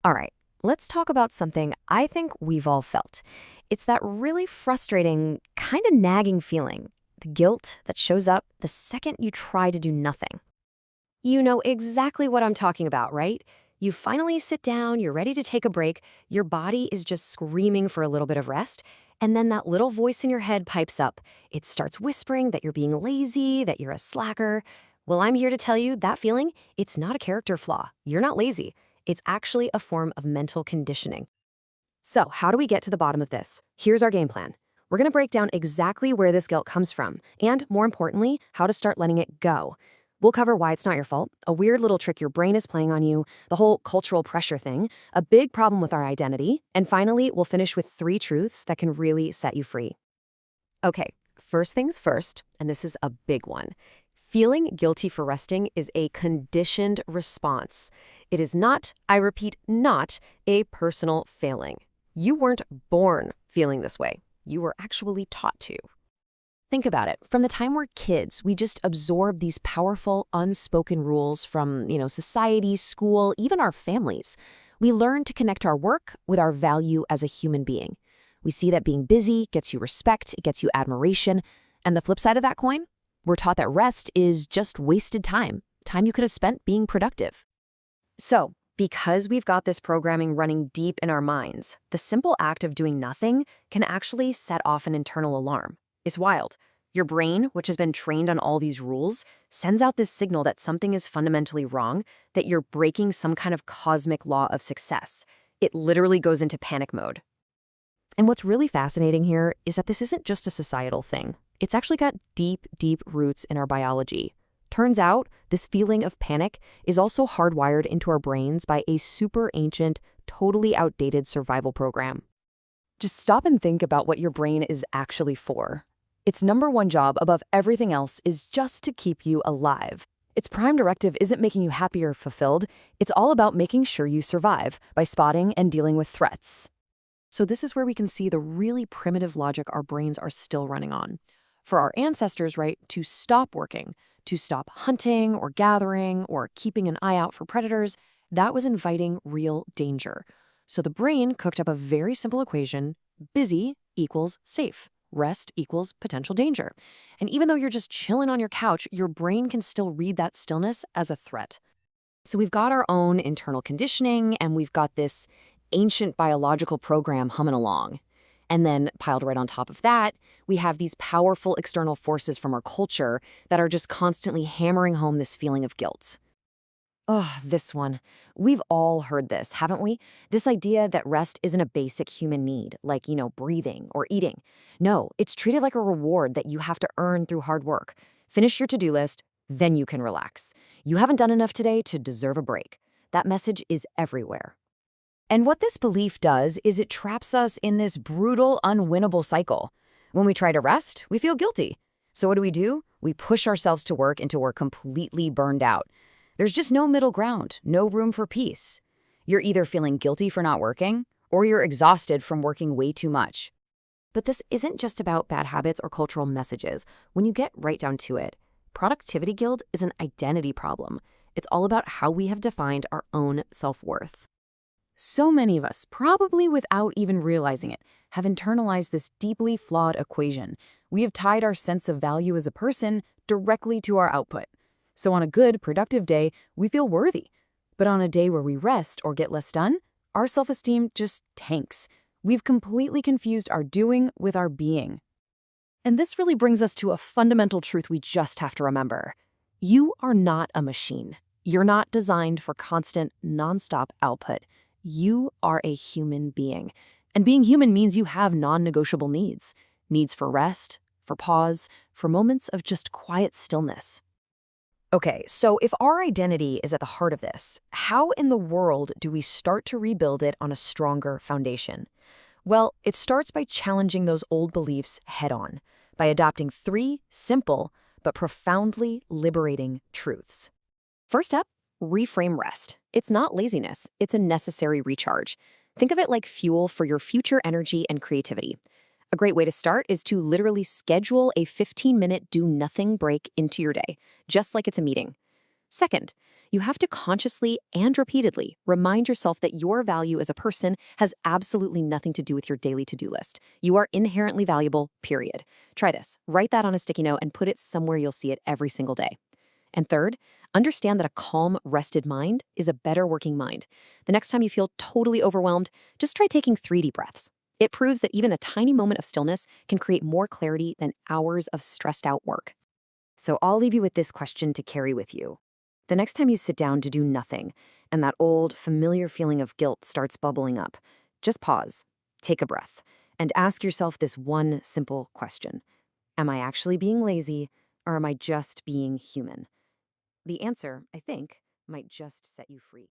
All right, let's talk about something I think we've all felt. It's that really frustrating, kind of nagging feeling, the guilt that shows up the second you try to do nothing. You know exactly what I'm talking about, right? You finally sit down, you're ready to take a break, your body is just screaming for a little bit of rest, and then that little voice in your head pipes up. It starts whispering that you're being lazy, that you're a slacker. Well, I'm here to tell you that feeling, it's not a character flaw. You're not lazy. It's actually a form of mental conditioning. So, how do we get to the bottom of this? Here's our game plan. We're going to break down exactly where this guilt comes from, and more importantly, how to start letting it go. We'll cover why it's not your fault, a weird little trick your brain is playing on you, the whole cultural pressure thing, a big problem with our identity, and finally, we'll finish with 3 truths that can really set you free. Okay, first things first, and this is a big one. Feeling guilty for resting is a conditioned response. It is not, I repeat, not a personal failing. You weren't born feeling this way. You were actually taught to. Think about it. From the time we're kids, we just absorb these powerful, unspoken rules from, society, school, even our families. We learn to connect our work with our value as a human being. We see that being busy gets you respect, it gets you admiration. And the flip side of that coin? We're taught that rest is just wasted time you could have spent being productive. So, because we've got this programming running deep in our minds, the simple act of doing nothing can actually set off an internal alarm. It's wild. Your brain, which has been trained on all these rules, sends out this signal that something is fundamentally wrong, that you're breaking some kind of cosmic law of success. It literally goes into panic mode. And what's really fascinating here is that this isn't just a societal thing. It's actually got deep, deep roots in our biology. Turns out, this feeling of panic is also hardwired into our brains by a super ancient, totally outdated survival program. Just stop and think about what your brain is actually for. Its number one job above everything else is just to keep you alive. Its prime directive isn't making you happy or fulfilled. It's all about making sure you survive by spotting and dealing with threats. So this is where we can see the really primitive logic our brains are still running on. For our ancestors, right, to stop working, to stop hunting or gathering or keeping an eye out for predators, that was inviting real danger. So the brain cooked up a very simple equation: busy equals safe, rest equals potential danger. And even though you're just chilling on your couch, your brain can still read that stillness as a threat. So we've got our own internal conditioning, and we've got this ancient biological program humming along. And then piled right on top of that, we have these powerful external forces from our culture that are just constantly hammering home this feeling of guilt. Oh, this one. We've all heard this, haven't we? This idea that rest isn't a basic human need, like, breathing or eating. No, it's treated like a reward that you have to earn through hard work. Finish your to-do list, then you can relax. You haven't done enough today to deserve a break. That message is everywhere. And what this belief does is it traps us in this brutal, unwinnable cycle. When we try to rest, we feel guilty. So what do? We push ourselves to work until we're completely burned out. There's just no middle ground, no room for peace. You're either feeling guilty for not working, or you're exhausted from working way too much. But this isn't just about bad habits or cultural messages. When you get right down to it, productivity guilt is an identity problem. It's all about how we have defined our own self-worth. So many of us, probably without even realizing it, have internalized this deeply flawed equation. We have tied our sense of value as a person directly to our output. So on a good, productive day, we feel worthy. But on a day where we rest or get less done, our self-esteem just tanks. We've completely confused our doing with our being. And this really brings us to a fundamental truth we just have to remember. You are not a machine. You're not designed for constant, nonstop output. You are a human being. And being human means you have non-negotiable needs. Needs for rest, for pause, for moments of just quiet stillness. Okay, so if our identity is at the heart of this, how in the world do we start to rebuild it on a stronger foundation? Well, it starts by challenging those old beliefs head-on, by adopting 3 simple but profoundly liberating truths. First up, reframe rest. It's not laziness, it's a necessary recharge. Think of it like fuel for your future energy and creativity. A great way to start is to literally schedule a 15-minute do-nothing break into your day, just like it's a meeting. Second, you have to consciously and repeatedly remind yourself that your value as a person has absolutely nothing to do with your daily to-do list. You are inherently valuable, period. Try this. Write that on a sticky note and put it somewhere you'll see it every single day. And third, understand that a calm, rested mind is a better working mind. The next time you feel totally overwhelmed, just try taking 3 deep breaths. It proves that even a tiny moment of stillness can create more clarity than hours of stressed out work. So I'll leave you with this question to carry with you. The next time you sit down to do nothing, and that old, familiar feeling of guilt starts bubbling up, just pause, take a breath, and ask yourself this one simple question. Am I actually being lazy, or am I just being human? The answer, I think, might just set you free.